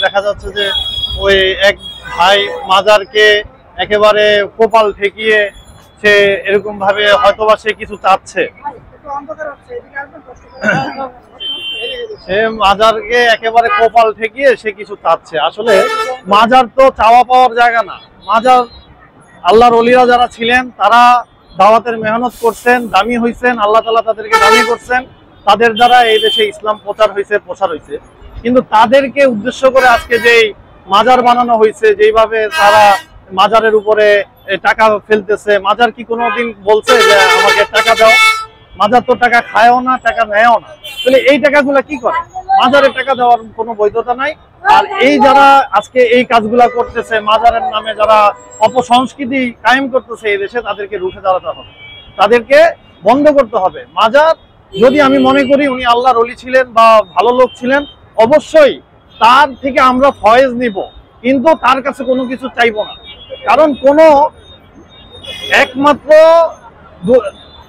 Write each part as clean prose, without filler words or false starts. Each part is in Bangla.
দেখা যাচ্ছে যে ওই এক ভাই মাজারকে একেবারে কপাল ঠেকিয়ে সে এরকম ভাবে হয়তোবা সে কিছু চাচ্ছে, সে মাজারকে একেবারে কপাল ঠেকিয়ে সে কিছু চাচ্ছে। আসলে মাজার তো চাওয়া পাওয়ার জায়গা না। মাজার আল্লাহর ওলিরা যারা ছিলেন তারা দাওয়াতের মেহনত করছেন, দামি হয়েছেন, আল্লাহ তাআলা তাদেরকে দামি করছেন, তাদের দ্বারা এই দেশে ইসলাম প্রচার হয়েছে। কিন্তু তাদেরকে উদ্দেশ্য করে আজকে যেই মাজার বানানো হয়েছে, যেইভাবে তারা মাজারের উপরে টাকা ফেলতেছে, মাজার কি কোনোদিন বলছে যে আমাকে টাকা দাও? মাজার তো টাকা খায়ও না, টাকা নেয়ও না। তাহলে এই টাকাগুলা কি করে? মাজারে টাকা দেওয়ার কোনো বৈধতা নাই। আর এই যারা আজকে এই কাজগুলা করতেছে, মাজারের নামে যারা অপসংস্কৃতি কায়েম করতেছে এই দেশে, তাদেরকে রুখে দাঁড়াতে হবে, তাদেরকে বন্ধ করতে হবে। মাজার যদি আমি মনে করি উনি আল্লাহর ওলি ছিলেন বা ভালো লোক ছিলেন, অবশ্যই তার থেকে আমরা ফয়েজ নিব, কিন্তু তার কাছে কোনো কিছু চাইবো না। কারণ কোনো একমাত্র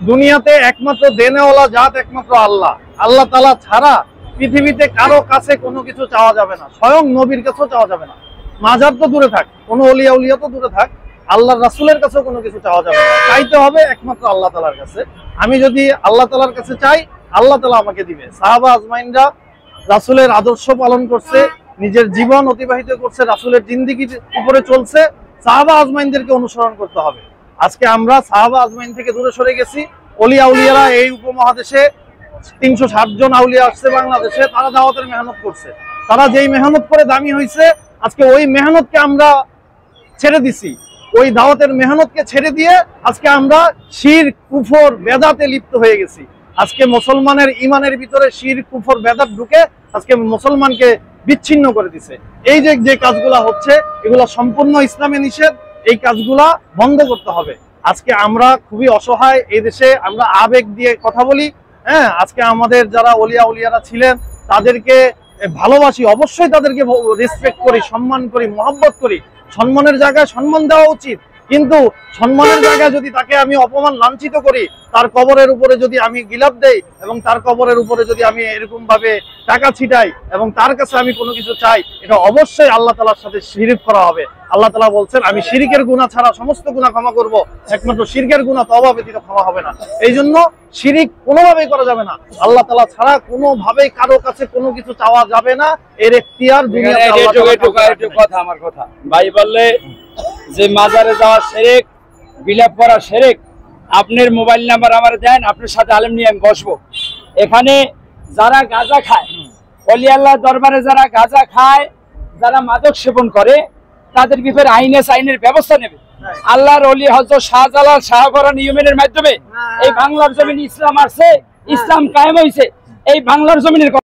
দুনিয়াতে একমাত্র দেনেওয়ালা জাত একমাত্র আল্লাহ। আল্লাহ তাআলা ছাড়া পৃথিবীতে কারো কাছে কোনো কিছু চাওয়া যাবে না, স্বয়ং নবীর কাছেও চাওয়া যাবে না। মাজার তো দূরে থাক, কোনো ওলিয়া উলিয়া তো দূরে থাক, আল্লাহর রাসূলের কাছেও কোনো কিছু চাওয়া যাবে না। চাইতে হবে একমাত্র আল্লাহ তাআলার কাছে। আমি যদি আল্লাহ তাআলার কাছে চাই, আল্লাহ তাআলা আমাকে দিবে। সাহাবা আজমাইনরা রাসূলের আদর্শ পালন করছে, নিজের জীবন অতিবাহিত করছে, রাসূলের জিন্দেগির উপরে চলছে। সাহাবা আজমাইনদেরকে অনুসরণ করতে হবে। আজকে আমরা সাহাবা আজমাইন থেকে দূরে সরে গেছি। ওলিয়া উলিয়ারা এই উপমহাদেশে 360 জন আউলিয়া আসছে বাংলাদেশে, তারা দাওয়াতের মেহনত করছে। তারা যেই মেহনত করে দামি হয়েছে, আজকে ওই মেহনতকে আমরা ছেড়ে দিছি। ওই দাওয়াতের মেহনতকে ছেড়ে দিয়ে আজকে আমরা শিরক কুফর বেদাতে লিপ্ত হয়ে গেছি। আজকে মুসলমানের ইমানের ভিতরে শিরক কুফর বেদাত ঢুকে আজকে মুসলমানকে বিচ্ছিন্ন করে দিছে। এই যে কাজগুলা হচ্ছে, এগুলা সম্পূর্ণ ইসলামে নিষেধ। এই কাজগুলা বন্ধ করতে হবে। আজকে আমরা খুবই অসহায় এই দেশে, আমরা আবেগ দিয়ে কথা বলি। হ্যাঁ, আজকে আমাদের যারা ওলিয়া উলিয়ারা ছিলেন তাদেরকে ভালোবাসি, অবশ্যই তাদেরকে রেসপেক্ট করি, সম্মান করি, মহব্বত করি। সম্মানের জায়গায় সম্মান দেওয়া উচিত, কিন্তু সম্মানের জায়গায় যদি তাকে আমি অপমান লাঞ্ছিত করি, তার কবরের উপরে যদি আমি গিলাপ দেই এবং তার কবরের উপরে যদি আমি এরকম ভাবে টাকা ছিটাই এবং তার কাছে আমি কোনো কিছু চাই, এটা অবশ্যই আল্লাহ তাআলার সাথে শিরক করা হবে। আল্লাহ তাআলা বলছেন, আমি শিরকের গুনাহ ছাড়া সমস্ত গুনাহ ক্ষমা করব, একমাত্র শিরকের গুনাহ তওবা ব্যতীত ক্ষমা হবে না। এই জন্য শিরক কোনোভাবেই করা যাবে না। আল্লাহ তাআলা ছাড়া কোনোভাবেই কারো কাছে কোনো কিছু চাওয়া যাবে না। এর এখতিয়ার দুনিয়াতে আল্লাহ তাআলা। কথা আমার কথা ভাই বললে যে মাজারে যাওয়া শিরক, বিলাপ করা শিরক। আপনার মোবাইল নাম্বার আমার দেন, আপনার সাথে আলেম নিয়ে আমি বসবো। এখানে যারা গাঁজা খায়, ওলি আল্লাহ দরবারে যারা গাঁজা খায়, যারা মাদক সেবন করে, তাদের বিপরে আইনের ব্যবস্থা নেবে। আল্লাহর ওলি হযরত শাহজালাল শাহপরান ইয়েমেনের মাধ্যমে এই বাংলার জমিনে ইসলাম আসছে, ইসলাম কায়েম হয়েছে। এই বাংলার জমিনের